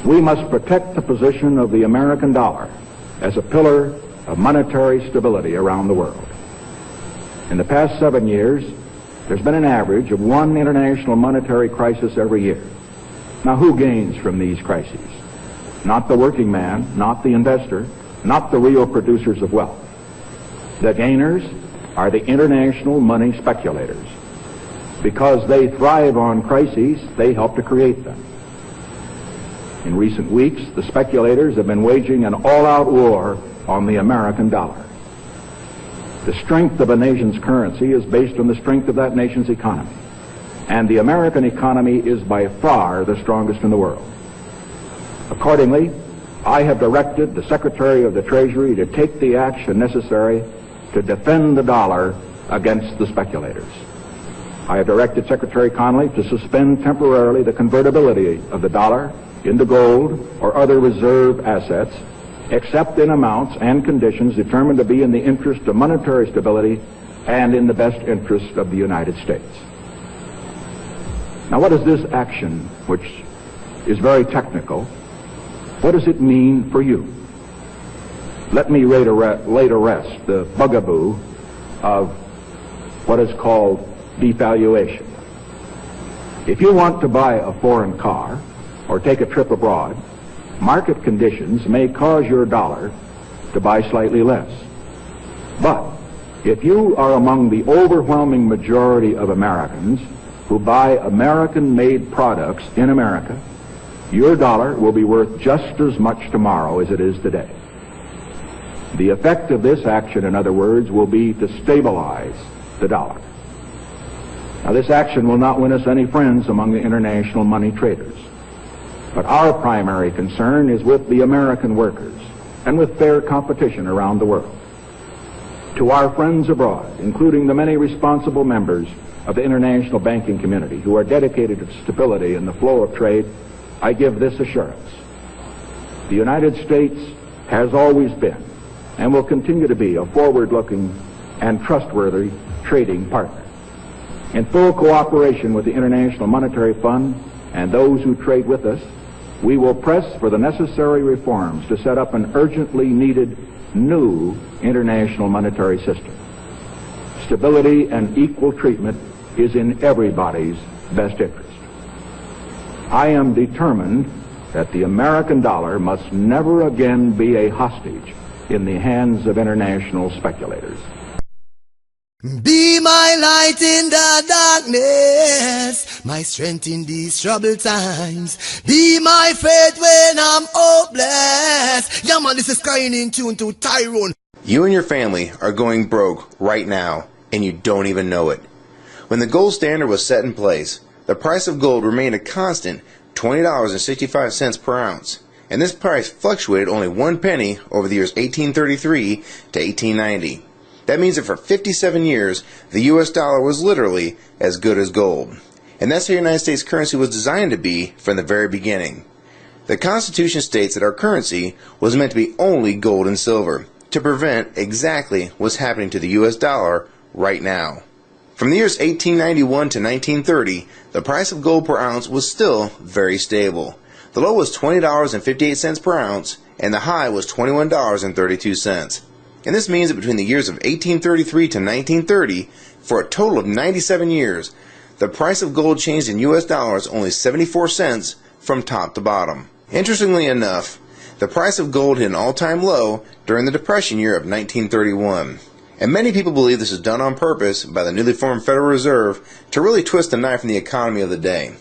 We must protect the position of the American dollar as a pillar of monetary stability around the world. In the past 7 years, there's been an average of one international monetary crisis every year. Now, who gains from these crises? Not the working man, not the investor, not the real producers of wealth. The gainers are the international money speculators. Because they thrive on crises, they help to create them. In recent weeks, the speculators have been waging an all-out war on the American dollar. The strength of a nation's currency is based on the strength of that nation's economy. And the American economy is by far the strongest in the world. Accordingly, I have directed the Secretary of the Treasury to take the action necessary to defend the dollar against the speculators. I have directed Secretary Connally to suspend temporarily the convertibility of the dollar into gold or other reserve assets, except in amounts and conditions determined to be in the interest of monetary stability and in the best interest of the United States. Now, what is this action, which is very technical, what does it mean for you? Let me lay to rest the bugaboo of what is called devaluation. If you want to buy a foreign car or take a trip abroad, market conditions may cause your dollar to buy slightly less. But if you are among the overwhelming majority of Americans who buy American-made products in America, your dollar will be worth just as much tomorrow as it is today. The effect of this action, in other words, will be to stabilize the dollar. Now, this action will not win us any friends among the international money traders. But our primary concern is with the American workers and with fair competition around the world. To our friends abroad, including the many responsible members of the international banking community who are dedicated to stability in the flow of trade, I give this assurance. The United States has always been and will continue to be a forward-looking and trustworthy trading partner. In full cooperation with the International Monetary Fund and those who trade with us, we will press for the necessary reforms to set up an urgently needed new international monetary system. Stability and equal treatment is in everybody's best interest. I am determined that the American dollar must never again be a hostage in the hands of international speculators. Be my light in the darkness, my strength in these troubled times. Be my faith when I'm hopeless. Yeah, man, this is Skying in tune to Tyrone. You and your family are going broke right now, and you don't even know it. When the gold standard was set in place, the price of gold remained a constant $20.65 per ounce, and this price fluctuated only 1 penny over the years 1833 to 1890. That means that for 57 years, the U.S. dollar was literally as good as gold. And that's how the United States currency was designed to be from the very beginning. The Constitution states that our currency was meant to be only gold and silver, to prevent exactly what's happening to the U.S. dollar right now. From the years 1891 to 1930, the price of gold per ounce was still very stable. The low was $20.58 per ounce, and the high was $21.32. And this means that between the years of 1833 to 1930, for a total of 97 years, the price of gold changed in U.S. dollars only 74 cents from top to bottom. Interestingly enough, the price of gold hit an all-time low during the Depression year of 1931. And many people believe this is done on purpose by the newly formed Federal Reserve to really twist the knife in the economy of the day,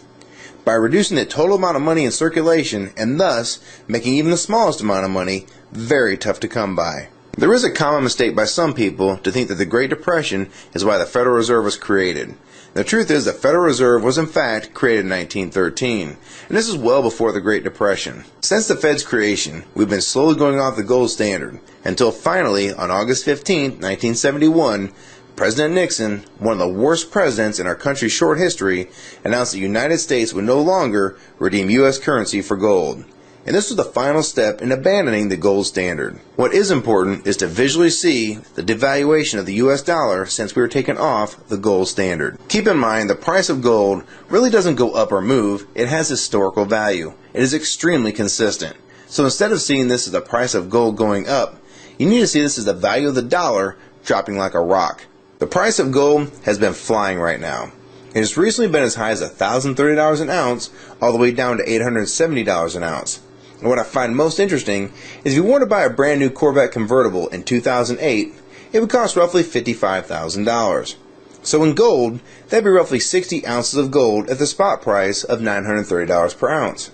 by reducing the total amount of money in circulation and thus making even the smallest amount of money very tough to come by. There is a common mistake by some people to think that the Great Depression is why the Federal Reserve was created. The truth is the Federal Reserve was in fact created in 1913, and this is well before the Great Depression. Since the Fed's creation, we've been slowly going off the gold standard, until finally, on August 15, 1971, President Nixon, one of the worst presidents in our country's short history, announced that the United States would no longer redeem U.S. currency for gold. And this was the final step in abandoning the gold standard. What is important is to visually see the devaluation of the US dollar since we were taken off the gold standard. Keep in mind, the price of gold really doesn't go up or move, it has historical value. It is extremely consistent. So instead of seeing this as the price of gold going up, you need to see this as the value of the dollar dropping like a rock. The price of gold has been flying right now. It has recently been as high as $1,030 an ounce, all the way down to $870 an ounce. And what I find most interesting is if you want to buy a brand new Corvette convertible in 2008, it would cost roughly $55,000. So in gold, that'd be roughly 60 ounces of gold at the spot price of $930 per ounce.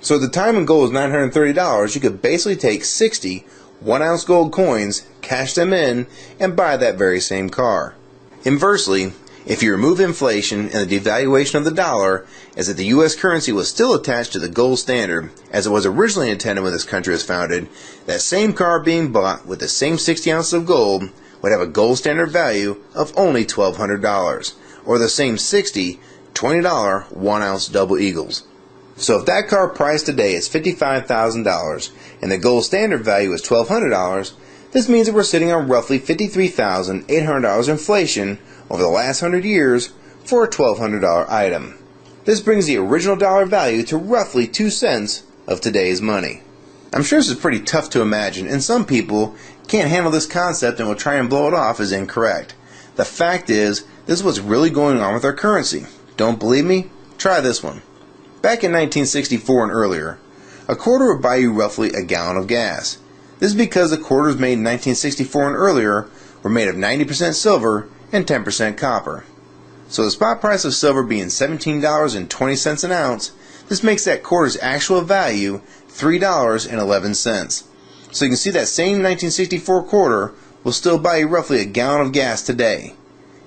So at the time when gold was $930, you could basically take 60 1-ounce gold coins, cash them in, and buy that very same car. Inversely, if you remove inflation and the devaluation of the dollar, as if the U.S. currency was still attached to the gold standard, as it was originally intended when this country was founded, that same car being bought with the same 60 ounces of gold would have a gold standard value of only $1,200, or the same 60 $20 1-ounce double eagles. So if that car price today is $55,000 and the gold standard value is $1,200, this means that we're sitting on roughly $53,800 inflation over the last 100 years for a $1,200 item. This brings the original dollar value to roughly 2 cents of today's money. I'm sure this is pretty tough to imagine, and some people can't handle this concept and will try and blow it off as incorrect. The fact is, this is what's really going on with our currency. Don't believe me? Try this one. Back in 1964 and earlier, a quarter would buy you roughly a gallon of gas. This is because the quarters made in 1964 and earlier were made of 90% silver and 10% copper. So the spot price of silver being $17.20 an ounce, this makes that quarter's actual value $3.11. So you can see that same 1964 quarter will still buy you roughly a gallon of gas today.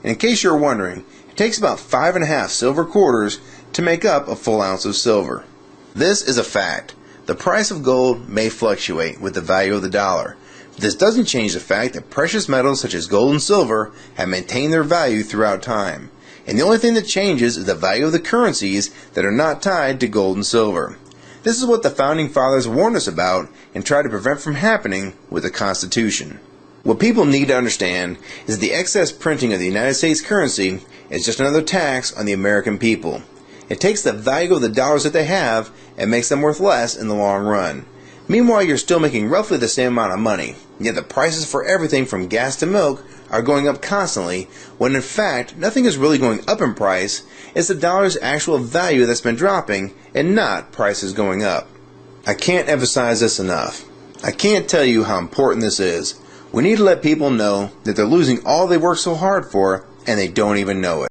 And in case you're wondering, it takes about 5.5 silver quarters to make up a full ounce of silver. This is a fact. The price of gold may fluctuate with the value of the dollar. But this doesn't change the fact that precious metals such as gold and silver have maintained their value throughout time. And the only thing that changes is the value of the currencies that are not tied to gold and silver. This is what the Founding Fathers warned us about and tried to prevent from happening with the Constitution. What people need to understand is that the excess printing of the United States currency is just another tax on the American people. It takes the value of the dollars that they have and makes them worth less in the long run. Meanwhile, you're still making roughly the same amount of money, yet the prices for everything from gas to milk are going up constantly, when in fact, nothing is really going up in price. It's the dollar's actual value that's been dropping and not prices going up. I can't emphasize this enough. I can't tell you how important this is. We need to let people know that they're losing all they worked so hard for and they don't even know it.